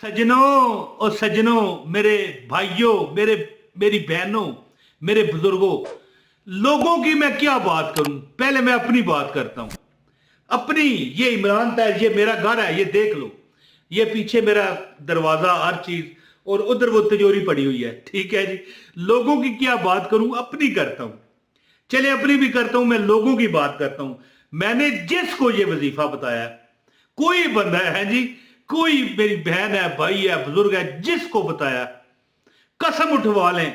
सजनों और सजनों, मेरे भाइयों, मेरी बहनों, मेरे बुजुर्गों, लोगों की मैं क्या बात करूं। पहले मैं अपनी बात करता हूं। अपनी, ये इमरान ताज, ये मेरा घर है, ये देख लो, ये पीछे मेरा दरवाजा, हर चीज, और उधर वो तिजोरी पड़ी हुई है। ठीक है जी। लोगों की क्या बात करूं, अपनी करता हूं। चले अपनी भी करता हूं, मैं लोगों की बात करता हूं। मैंने जिसको ये वजीफा बताया, कोई बंदा है जी, कोई मेरी बहन है, भाई है, बुजुर्ग है, जिसको बताया, कसम उठवा लें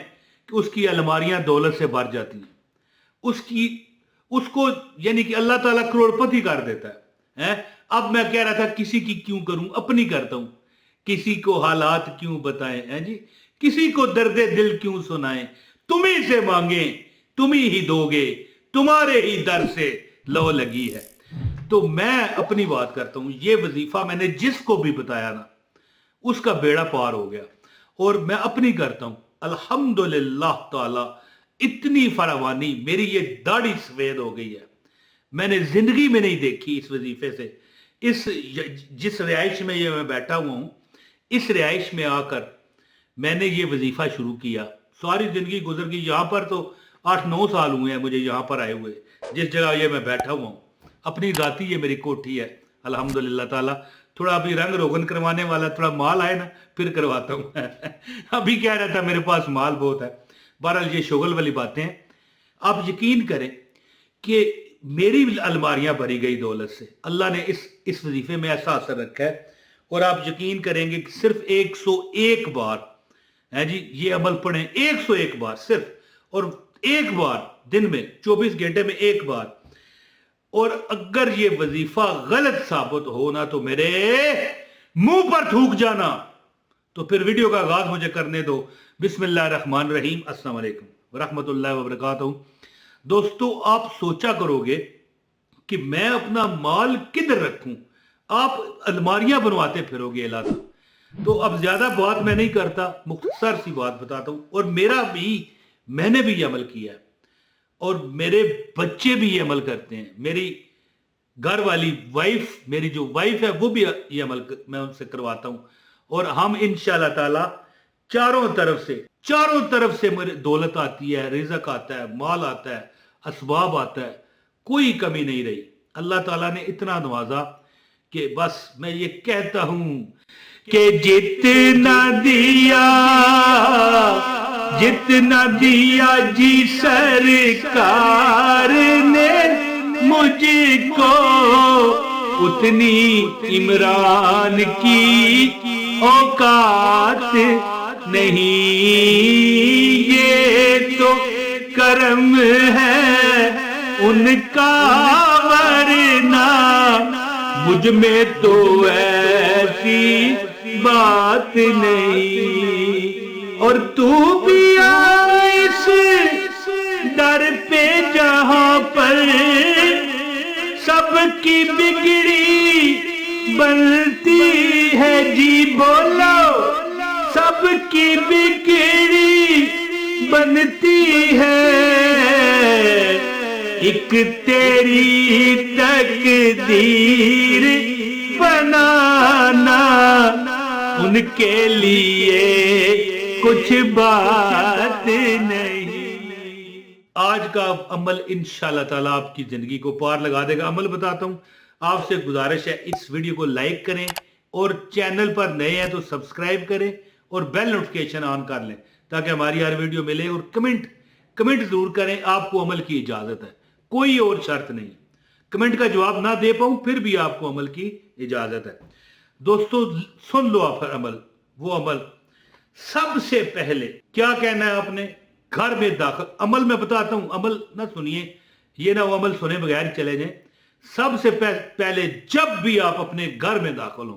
कि उसकी अलमारियां दौलत से भर जाती हैं। उसकी उसको यानी कि अल्लाह ताला करोड़पति कर देता है। अब मैं कह रहा था किसी की क्यों करूं, अपनी करता हूं। किसी को हालात क्यों बताएं, हैं जी, किसी को दर्दे दिल क्यों सुनाएं। तुम्ही से मांगे तुम्ही ही दोगे, तुम्हारे ही दर से लो लगी है। तो मैं अपनी बात करता हूं। ये वजीफा मैंने जिसको भी बताया ना, उसका बेड़ा पार हो गया। और मैं अपनी करता हूं, अल्हम्दुलिल्लाह ताला, इतनी फरावानी, मेरी ये दाढ़ी सफेद हो गई है, मैंने जिंदगी में नहीं देखी इस वजीफे से। इस जिस रिहाइश में ये मैं बैठा हुआ हूं, इस रिहाइश में आकर मैंने ये वजीफा शुरू किया। सारी जिंदगी गुजर गई, यहां पर तो 8-9 साल हुए हैं मुझे यहां पर आए हुए, जिस जगह ये मैं बैठा हुआ हूं। अपनी जाती ये मेरी कोठी है, अल्हम्दुलिल्लाह ताला। थोड़ा अभी रंग रोगन करवाने वाला, थोड़ा माल आए ना फिर करवाता हूं। अभी कह रहा था मेरे पास माल बहुत है। बहरहाल ये शुगल वाली बातें हैं। आप यकीन करें कि मेरी अलमारियां भरी गई दौलत से। अल्लाह ने इस वजीफे में ऐसा असर रखा है। और आप यकीन करेंगे कि सिर्फ 101 बार है जी ये अमल पढ़ें, 101 बार सिर्फ, और एक बार दिन में 24 घंटे में एक बार। और अगर ये वजीफा गलत साबित हो ना, तो मेरे मुंह पर थूक जाना। तो फिर वीडियो का आगाज मुझे करने दो। बिस्मिल्लाहिर्रहमानिर्रहीम, अस्सलाम वालेकुम वरहमतुल्लाहि वबरकातुहू। दोस्तों, आप सोचा करोगे कि मैं अपना माल किधर रखूं, आप अलमारियां बनवाते फिरोगे इलाका। तो अब ज्यादा बात मैं नहीं करता, मुख्तसर सी बात बताता हूं। और मैंने भी ये अमल किया है, और मेरे बच्चे भी ये अमल करते हैं। मेरी घर वाली वाइफ, मेरी जो वाइफ है, वो भी ये अमल मैं उनसे करवाता हूं। और हम इंशाल्लाह ताला चारों तरफ से मेरे दौलत आती है, रिज़्क आता है, माल आता है, असबाब आता है, कोई कमी नहीं रही। अल्लाह ताला ने इतना नवाजा कि बस मैं ये कहता हूं कि जितना दिया जी सरकार ने मुझको, उतनी इमरान की औकात नहीं। ये तो करम है उनका, वरना मुझ में तो ऐसी बात नहीं। और तू भी आ इस दर पे जहां पर सबकी बिगड़ी बनती है जी, बोलो, सबकी बिगड़ी बनती है। एक तेरी तकदीर बनाना, उनके लिए कुछ बात नहीं। आज का अमल इंशाल्लाह ताला आपकी जिंदगी को पार लगा देगा। अमल बताता हूं। आपसे गुजारिश है, इस वीडियो को लाइक करें, और चैनल पर नए हैं तो सब्सक्राइब करें, और बेल नोटिफिकेशन ऑन कर लें, ताकि हमारी हर वीडियो मिले। और कमेंट जरूर करें। आपको अमल की इजाजत है, कोई और शर्त नहीं। कमेंट का जवाब ना दे पाऊं फिर भी आपको अमल की इजाजत है। दोस्तों, सुन लो आप अमल। वो अमल, सबसे पहले क्या कहना है आपने, घर में दाखिल। अमल मैं बताता हूं, अमल ना सुनिए, ये ना वो अमल सुने बगैर चले जाएं। सबसे पहले जब भी आप अपने घर में दाखिल हो,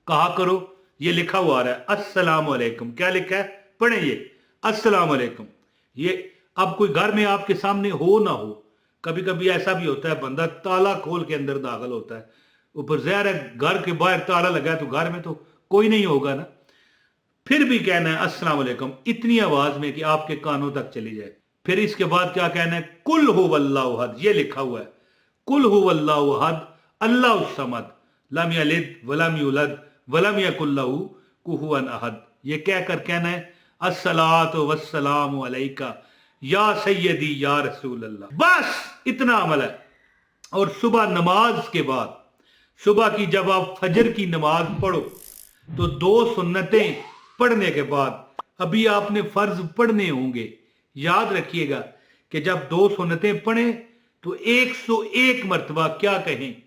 कहा करो, ये लिखा हुआ आ रहा है, अस्सलाम वालेकुम। क्या लिखा है, पढ़े ये, अस्सलाम वालेकुम। ये अब कोई घर में आपके सामने हो ना हो, कभी कभी ऐसा भी होता है, बंदा ताला खोल के अंदर दाखिल होता है, ऊपर ज़ाहिर है घर के बाहर ताला लगा है, तो घर में तो कोई नहीं होगा ना। फिर भी कहना है अस्सलाम वालेकुम, इतनी आवाज में कि आपके कानों तक चली जाए। फिर इसके बाद क्या कहना है, कुल हुवल्लाहु अहद। ये लिखा हुआ है, कुल हुवल्लाहु अहद, अल्लाहुस समद, लम यलिद वलम यूलद वलम यकुल लहू कुफुवन अहद। ये कहकर कहना है अस्सलातु वस्सलामु अलैका या सैयदी या रसूल अल्लाह। बस इतना अमल है। और सुबह नमाज के बाद, सुबह की जब आप फजर की नमाज पढ़ो तो 2 सुन्नतें पढ़ने के बाद अभी आपने फर्ज पढ़ने होंगे। याद रखिएगा कि जब 2 सुन्नतें पढ़ें तो 101 मरतबा क्या कहें,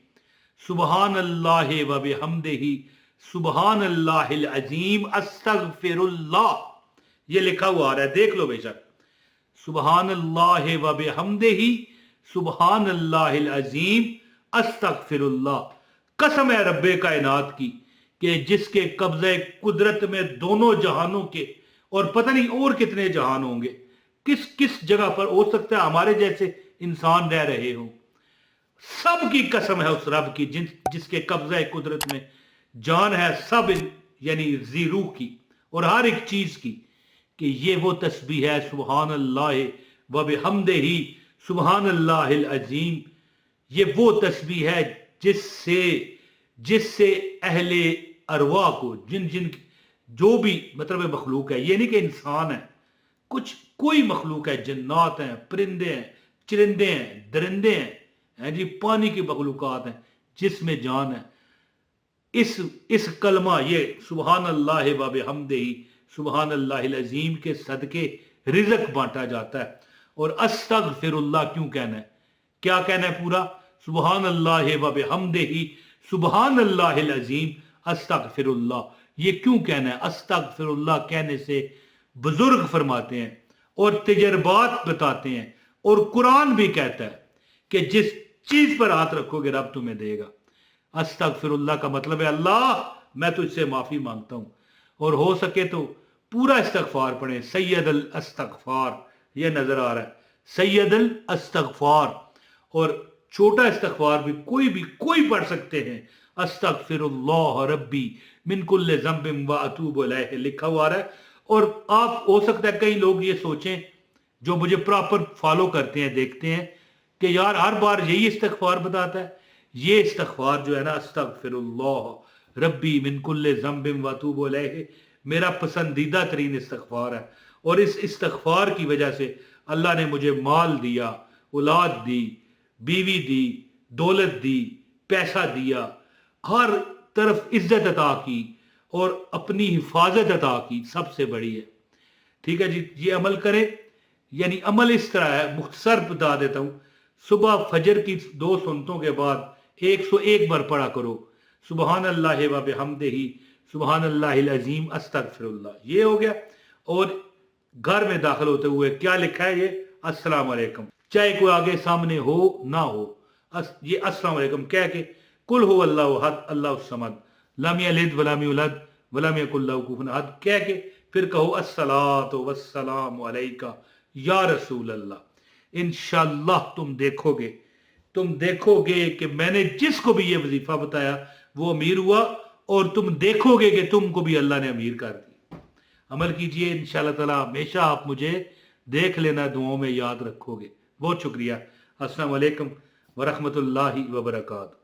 सुबहान अल्लाह व बिहम्दिही सुबहान अल्लाहिल अजीम अस्तगफिरुल्लाह। ये लिखा हुआ आ रहा है, देख लो बेशक। सुबहान अल्लाह व बिहम्दिही सुबहान अल्लाहिल अजीम अस्तगफिरुल्लाह। कसम है रब्बे कायनात की कि जिसके कब्जे कुदरत में दोनों जहानों के और पता नहीं और कितने जहान होंगे, किस किस जगह पर हो सकता है हमारे जैसे इंसान रह रहे हो। सब की कसम है उस रब की जिसके कब्जे कुदरत में जान है, सब यानी जी रूह की और हर एक चीज की, कि ये वो तस्बीह है सुबहान अल्लाह व बिहम्दिही सुबहान अल्लाहिल अजीम। ये वो तस्बीह है जिससे अहले अरवा को, जिन जिन जो भी मतलब मखलूक है, ये नहीं कि इंसान है, कुछ कोई मखलूक है, जन्नात हैं, परिंदे हैं, चरिंदे हैं, दरिंदे हैं जी, पानी की मखलूकात हैं जिसमें जान है। इस कलमा ये सुबहान अल्लाह व बिहम्दिही सुबहान अल्लाहिल अजीम के सदके रिज़्क बांटा जाता है। और अस्तगफिरुल्लाह क्यों कहना है, क्या कहना है पूरा, सुबहान अल्लाह व बिहम्दिही सुबहान अल्लाहिल अजीम अस्तगफिरुल्लाह। ये क्यों कहना है, अस्तगफिरुल्लाह कहने से बुजुर्ग फरमाते हैं और तजर्बात बताते हैं और कुरान भी कहता है कि जिस चीज पर हाथ रखोगे रब तुम्हें देगा। अस्तगफिरुल्लाह का मतलब है अल्लाह मैं तुझसे माफी मांगता हूं। और हो सके तो पूरा इस्तगफार पढ़े, सैयदल अस्तगफार ये नजर आ रहा है, सैयदल अस्तगफार। और छोटा इस्तगफार भी कोई पढ़ सकते हैं, अस्तगफिरुल्लाह रब्बी मिन कुल्li ज़ंबिन व अतूबु इलैहि लिखा हुआ है। और आप हो सकता है कई लोग ये सोचें जो मुझे प्रॉपर फॉलो करते हैं, देखते हैं कि यार हर बार यही इस्तगफार बताता है। ये इस्तगफार जो है ना, अस्तगफिरुल्लाह रब्बी मिन कुल्li ज़ंबिन व अतूबु इलैहि, मेरा पसंदीदा तरीन इस्तगफार है। और इस इस्तगफार की वजह से अल्लाह ने मुझे माल दिया, औलाद दी, बीवी दी, दौलत दी, पैसा दिया, हर तरफ इज्जत अता की और अपनी हिफाजत अता की, सबसे बड़ी है। ठीक है जी, ये अमल करें। यानी अमल इस तरह है, मुख्तसर बता देता हूं। सुबह फजर की 2 सुन्नतों के बाद 101 बार पढ़ा करो सुबहान अल्लाह व बिहम्दिही सुबहान अल्लाहिल अजीम अस्तगफिरुल्लाह। ये हो गया। और घर में दाखिल होते हुए क्या लिखा है, ये अस्सलाम वालेकुम, चाहे कोई आगे सामने हो ना हो, ये अस्सलाम वालेकुम कह के कुल हु अल्लाहु अहद अल्लाहु समद लम यलिद वलम यूलद वलम यकुल लहू कुफुवन अहद कह के फिर कहो अस्सलातु वस्सलामु अलैका या रसूल अल्लाह। इंशाअल्लाह तुम देखोगे कि मैंने जिसको भी ये वजीफा बताया वो अमीर हुआ, और तुम देखोगे कि तुमको भी अल्लाह ने अमीर कर दी। अमल कीजिए इंशाअल्लाह ताला। हमेशा आप मुझे देख लेना, दुआओं में याद रखोगे। बहुत शुक्रिया। अस्सलाम वालेकुम व रहमतुल्लाहि व बरकातहू।